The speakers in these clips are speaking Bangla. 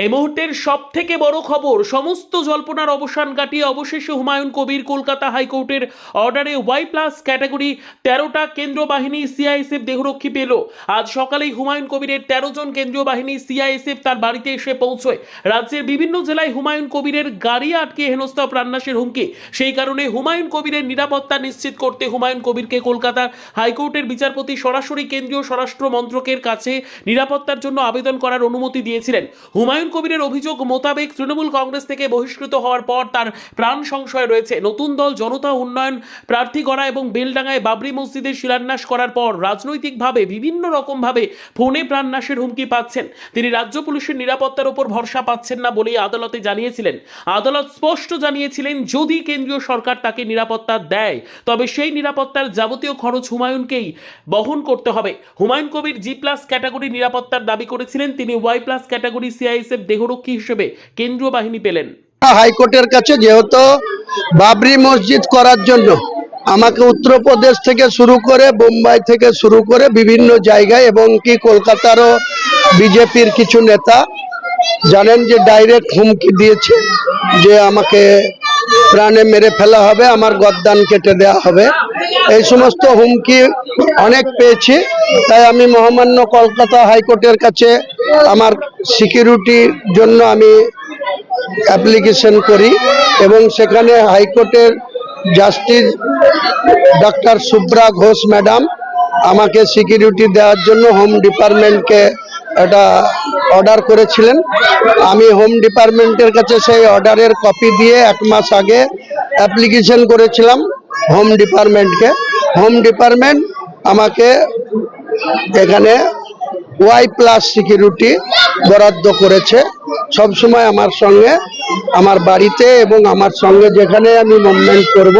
এই মুহূর্তের সবথেকে বড় খবর, সমস্ত জল্পনার অবসান কাটিয়ে অবশেষে হুমায়ুন কবির কলকাতা হাইকোর্টের অর্ডারে ওয়াই প্লাস ক্যাটাগরি 13টা কেন্দ্রীয় বাহিনী সিআইএসএফ দেহরক্ষী পেল। আজ সকালেই হুমায়ুন কবিরের 13 জন কেন্দ্রীয় বাহিনী সিআইএসএফ তার বাড়িতে এসে পৌঁছয়। রাজ্যের বিভিন্ন জেলায় হুমায়ুন কবিরের গাড়ি আটকে হেনস্থা ও প্রাণনাশের হুমকি। সেই কারণে হুমায়ুন কবিরের নিরাপত্তা নিশ্চিত করতে হুমায়ুন কবিরকে কলকাতার হাইকোর্টের বিচারপতি সরাসরি কেন্দ্রীয় স্বরাষ্ট্র মন্ত্রকের কাছে নিরাপত্তার জন্য আবেদন করার অনুমতি দিয়েছিলেন। হুমায়ুন কবিরের অভিযোগ মোতাবেক তৃণমূল কংগ্রেস থেকে বহিষ্কৃত হওয়ার পর তার প্রাণ সংশয় রয়েছে। নতুন দল জনতা উন্নয়ন প্রার্থী করা এবং বেলডাঙ্গায় বাবরি মসজিদের শিলান্যাস করার পর রাজনৈতিকভাবে বিভিন্ন রকমভাবে ফোনে প্রাণনাশের হুমকি পাচ্ছেন। তিনি রাজ্য পুলিশের নিরাপত্তার উপর ভরসা পাচ্ছেন না বলেই আদালতে জানিয়েছিলেন। আদালত স্পষ্ট জানিয়েছিলেন, যদি কেন্দ্রীয় সরকার তাকে নিরাপত্তা দেয় তবে সেই নিরাপত্তার যাবতীয় খরচ হুমায়ুনকেই বহন করতে হবে। Humayun Kabir G plus category নিরাপত্তার দাবি করেছিলেন। তিনি ওয়াই প্লাস ক্যাটাগরি সিআইএসএফ দেহরক্ষী হিসেবে কেন্দ্রীয় বাহিনী পেলেন। হাইকোর্টের কাছে যেহেতু বাবরি মসজিদ করার জন্য আমাকে উত্তরপ্রদেশ থেকে শুরু করে বোম্বাই থেকে শুরু করে বিভিন্ন জায়গায় এবং কি কলকাতারও বিজেপির কিছু নেতা জানেন যে ডাইরেক্ট হুমকি দিয়েছে যে আমাকে প্রাণে মেরে ফেলা হবে, আমার গর্দান কেটে দেওয়া হবে। এই সমস্ত হুমকি অনেক পেয়েছি। তাই আমি মহামান্য কলকাতা হাইকোর্টের কাছে আমার সিকিউরিটির জন্য আমি অ্যাপ্লিকেশন করি এবং সেখানে হাইকোর্টের justice doctor Subra Ghosh madam আমাকে সিকিউরিটি দেওয়ার জন্য হোম ডিপার্টমেন্টকে একটা অর্ডার করেছিলেন। আমি হোম ডিপার্টমেন্টের কাছে সেই অর্ডারের কপি দিয়ে 1 মাস আগে অ্যাপ্লিকেশন করেছিলাম হোম ডিপার্টমেন্টকে। হোম ডিপার্টমেন্ট আমাকে এখানে ওয়াই প্লাস সিকিউরিটি বরাদ্দ করেছে। সবসময় আমার সঙ্গে আমার বাড়িতে এবং আমার সঙ্গে যেখানে আমি মুভমেন্ট করব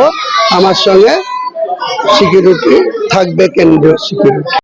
আমার সঙ্গে সিকিউরিটি থাকবে, কেন্দ্রীয় সিকিউরিটি।